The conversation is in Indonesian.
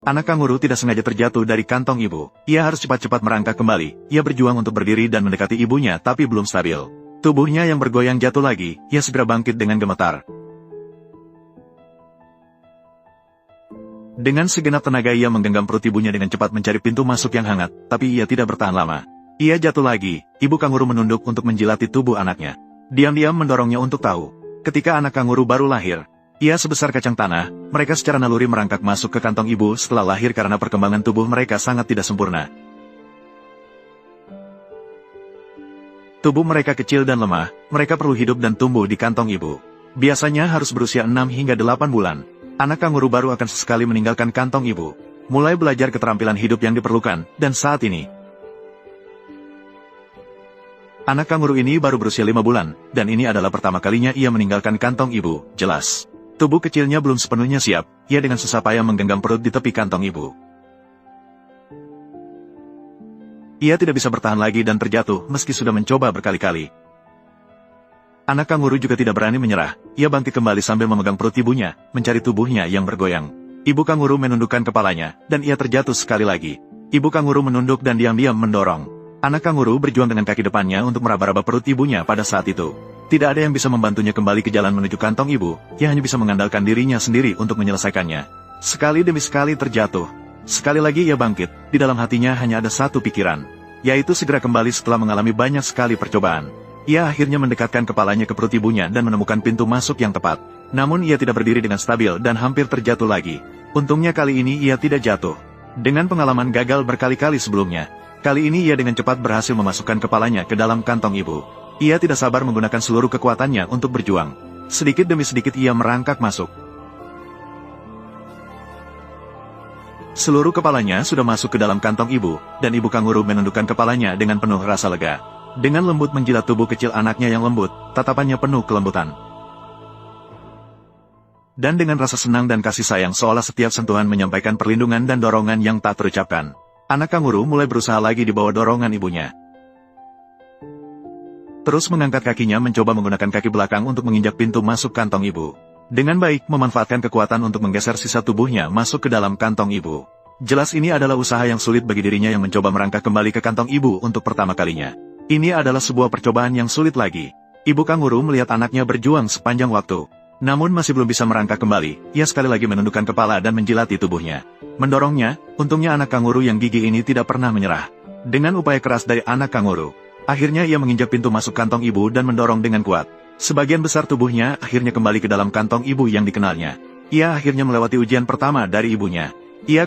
Anak kanguru tidak sengaja terjatuh dari kantong ibu. Ia harus cepat-cepat merangkak kembali. Ia berjuang untuk berdiri dan mendekati ibunya tapi belum stabil. Tubuhnya yang bergoyang jatuh lagi, ia segera bangkit dengan gemetar. Dengan segenap tenaga ia menggenggam perut ibunya dengan cepat mencari pintu masuk yang hangat, tapi ia tidak bertahan lama. Ia jatuh lagi, ibu kanguru menunduk untuk menjilati tubuh anaknya. Diam-diam mendorongnya untuk tahu. Ketika anak kanguru baru lahir, ia sebesar kacang tanah, mereka secara naluri merangkak masuk ke kantong ibu setelah lahir karena perkembangan tubuh mereka sangat tidak sempurna. Tubuh mereka kecil dan lemah, mereka perlu hidup dan tumbuh di kantong ibu. Biasanya harus berusia 6 hingga 8 bulan. Anak kanguru baru akan sesekali meninggalkan kantong ibu, mulai belajar keterampilan hidup yang diperlukan, dan saat ini, anak kanguru ini baru berusia 5 bulan, dan ini adalah pertama kalinya ia meninggalkan kantong ibu, jelas. Tubuh kecilnya belum sepenuhnya siap, ia dengan susah payah menggenggam perut di tepi kantong ibu. Ia tidak bisa bertahan lagi dan terjatuh meski sudah mencoba berkali-kali. Anak kanguru juga tidak berani menyerah, ia bangkit kembali sambil memegang perut ibunya, mencari tubuhnya yang bergoyang. Ibu kanguru menundukkan kepalanya, dan ia terjatuh sekali lagi. Ibu kanguru menunduk dan diam-diam mendorong. Anak kanguru berjuang dengan kaki depannya untuk meraba-raba perut ibunya pada saat itu. Tidak ada yang bisa membantunya kembali ke jalan menuju kantong ibu, ia hanya bisa mengandalkan dirinya sendiri untuk menyelesaikannya. Sekali demi sekali terjatuh. Sekali lagi ia bangkit, di dalam hatinya hanya ada satu pikiran, yaitu segera kembali setelah mengalami banyak sekali percobaan. Ia akhirnya mendekatkan kepalanya ke perut ibunya dan menemukan pintu masuk yang tepat. Namun ia tidak berdiri dengan stabil dan hampir terjatuh lagi. Untungnya kali ini ia tidak jatuh. Dengan pengalaman gagal berkali-kali sebelumnya, kali ini ia dengan cepat berhasil memasukkan kepalanya ke dalam kantong ibu. Ia tidak sabar menggunakan seluruh kekuatannya untuk berjuang. Sedikit demi sedikit ia merangkak masuk. Seluruh kepalanya sudah masuk ke dalam kantong ibu, dan ibu kanguru menundukkan kepalanya dengan penuh rasa lega. Dengan lembut menjilat tubuh kecil anaknya yang lembut, tatapannya penuh kelembutan. Dan dengan rasa senang dan kasih sayang seolah setiap sentuhan menyampaikan perlindungan dan dorongan yang tak terucapkan. Anak kanguru mulai berusaha lagi di bawah dorongan ibunya. Terus mengangkat kakinya mencoba menggunakan kaki belakang untuk menginjak pintu masuk kantong ibu. Dengan baik memanfaatkan kekuatan untuk menggeser sisa tubuhnya masuk ke dalam kantong ibu. Jelas ini adalah usaha yang sulit bagi dirinya yang mencoba merangkak kembali ke kantong ibu untuk pertama kalinya. Ini adalah sebuah percobaan yang sulit lagi. Ibu kanguru melihat anaknya berjuang sepanjang waktu. Namun masih belum bisa merangkak kembali, ia sekali lagi menundukkan kepala dan menjilati tubuhnya. Mendorongnya, untungnya anak kanguru yang gigih ini tidak pernah menyerah. Dengan upaya keras dari anak kanguru, akhirnya ia menginjak pintu masuk kantong ibu dan mendorong dengan kuat. Sebagian besar tubuhnya akhirnya kembali ke dalam kantong ibu yang dikenalnya. Ia akhirnya melewati ujian pertama dari ibunya. Ia